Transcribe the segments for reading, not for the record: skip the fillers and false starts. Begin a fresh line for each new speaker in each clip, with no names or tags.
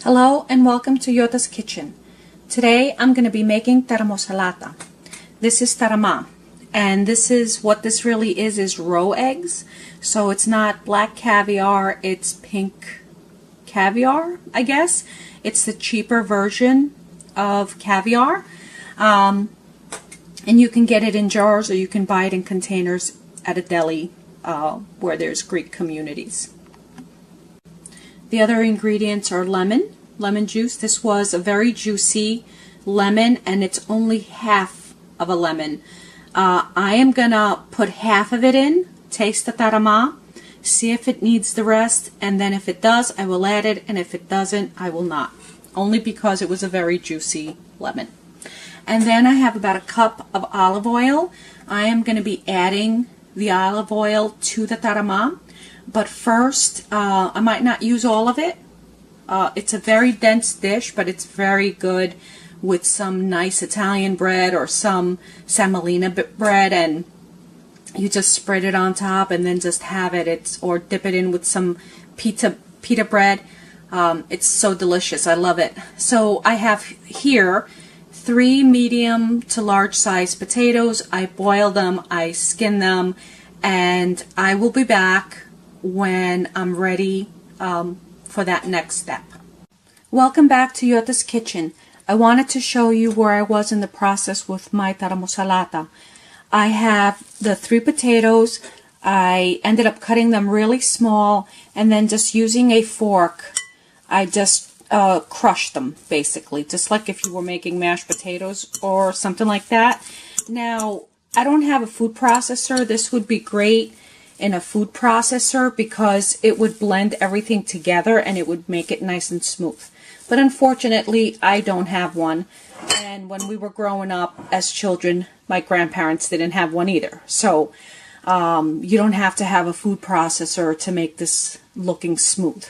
Hello and welcome to yo-taskitchen. Today I'm going to be making Taramosalata. This is Tarama, and this is what this really is roe eggs. So it's not black caviar, it's pink caviar, I guess. It's the cheaper version of caviar. And you can get it in jars or you can buy it in containers at a deli where there's Greek communities. The other ingredients are lemon juice. This was a very juicy lemon and it's only half of a lemon. I am gonna put half of it in, taste the tarama, see if it needs the rest, and then if it does I will add it, and if it doesn't I will not, only because it was a very juicy lemon. And then I have about a cup of olive oil. I am going to be adding the olive oil to the tarama. But first, I might not use all of it. It's a very dense dish, but it's very good with some nice Italian bread or some semolina bread, and you just spread it on top and then just have it. Or dip it in with some pita bread. It's so delicious. I love it. So I have here 3 medium to large size potatoes. I boil them, I skin them, and I will be back when I'm ready for that next step. Welcome back to yo-taskitchen. I wanted to show you where I was in the process with my Taramosalata. I have the 3 potatoes. I ended up cutting them really small, and then just using a fork I just crush them, basically, just like if you were making mashed potatoes or something like that. Now, I don't have a food processor. This would be great in a food processor because it would blend everything together and it would make it nice and smooth. But unfortunately, I don't have one. And when we were growing up as children, my grandparents didn't have one either. So you don't have to have a food processor to make this looking smooth.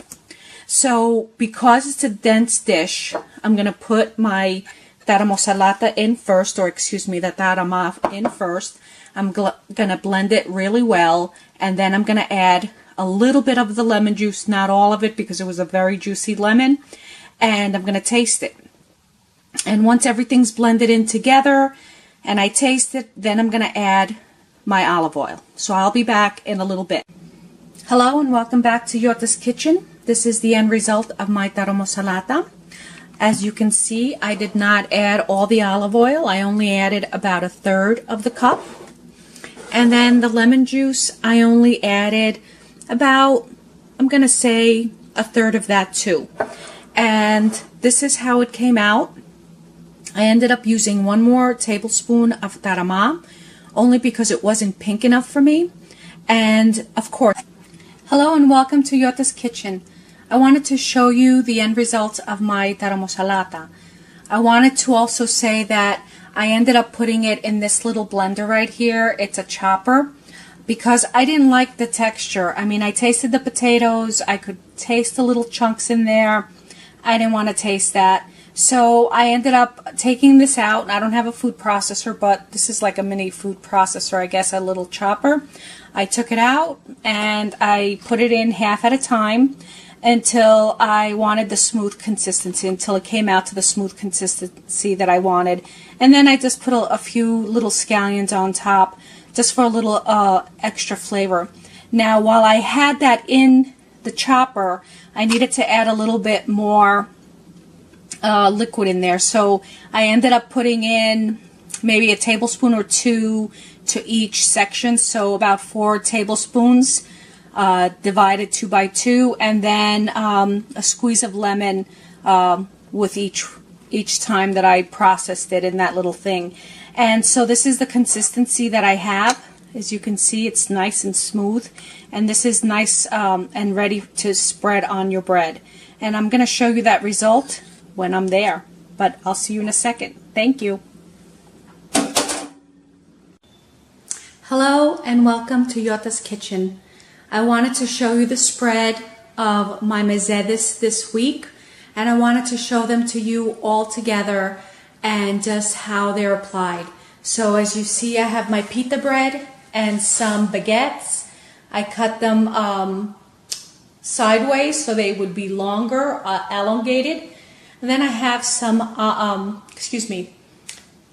So because it's a dense dish, I'm going to put my Taramosalata in first, or excuse me, the tarama in first. I'm going to blend it really well, and then I'm going to add a little bit of the lemon juice, not all of it because it was a very juicy lemon, and I'm going to taste it. And once everything's blended in together and I taste it, then I'm going to add my olive oil. So I'll be back in a little bit. Hello and welcome back to yo-taskitchen. This is the end result of my Taramosalata. As you can see, I did not add all the olive oil. I only added about 1/3 of the cup. And then the lemon juice, I only added about, I'm going to say, 1/3 of that too. And this is how it came out. I ended up using 1 more tablespoon of tarama, only because it wasn't pink enough for me. And of course, hello and welcome to yo-taskitchen. I wanted to show you the end result of my Taramosalata. I wanted to also say that I ended up putting it in this little blender right here. It's a chopper because I didn't like the texture. I mean, I tasted the potatoes. I could taste the little chunks in there. I didn't want to taste that. So I ended up taking this out. I don't have a food processor, but this is like a mini food processor, I guess, a little chopper. I took it out and I put it in half at a time until I wanted the smooth consistency, until it came out to the smooth consistency that I wanted. And then I just put a few little scallions on top just for a little extra flavor. Now, while I had that in the chopper, I needed to add a little bit more liquid in there. So I ended up putting in maybe a tablespoon or 2 to each section, so about 4 tablespoons divided 2 by 2, and then a squeeze of lemon with each time that I processed it in that little thing. And so this is the consistency that I have. As you can see, it's nice and smooth, and this is nice and ready to spread on your bread. And I'm going to show you that result when I'm there, but I'll see you in a second. Thank you. Hello and welcome to yo-taskitchen. I wanted to show you the spread of my Meze this week, and I wanted to show them to you all together and just how they're applied. So as you see, I have my pita bread and some baguettes. I cut them sideways so they would be longer, elongated. And then I have some, excuse me,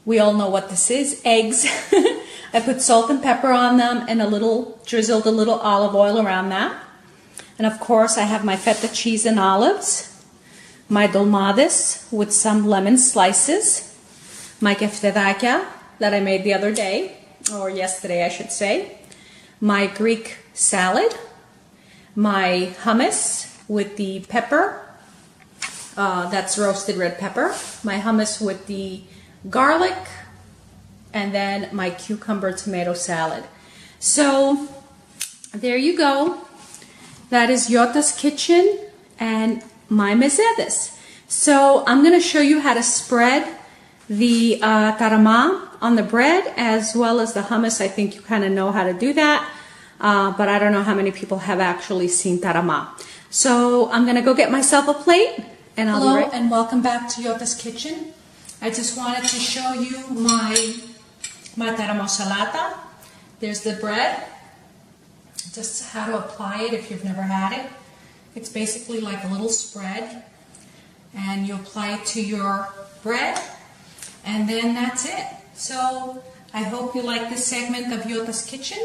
we all know what this is, eggs. I put salt and pepper on them and drizzled a little olive oil around that. And of course I have my feta cheese and olives, my dolmades with some lemon slices, my keftedakia that I made the other day, or yesterday I should say, my Greek salad, my hummus with the pepper, that's roasted red pepper, my hummus with the garlic, and then my cucumber tomato salad. So there you go. That is yo-taskitchen and my Meze. So I'm going to show you how to spread the tarama on the bread as well as the hummus. I think you kind of know how to do that, but I don't know how many people have actually seen tarama. So I'm going to go get myself a plate. And I'll be right. And welcome back to yo-taskitchen. I just wanted to show you my Taramosalata. There's the bread. Just how to apply it if you've never had it. It's basically like a little spread, and you apply it to your bread, and then that's it. So I hope you like this segment of yo-taskitchen.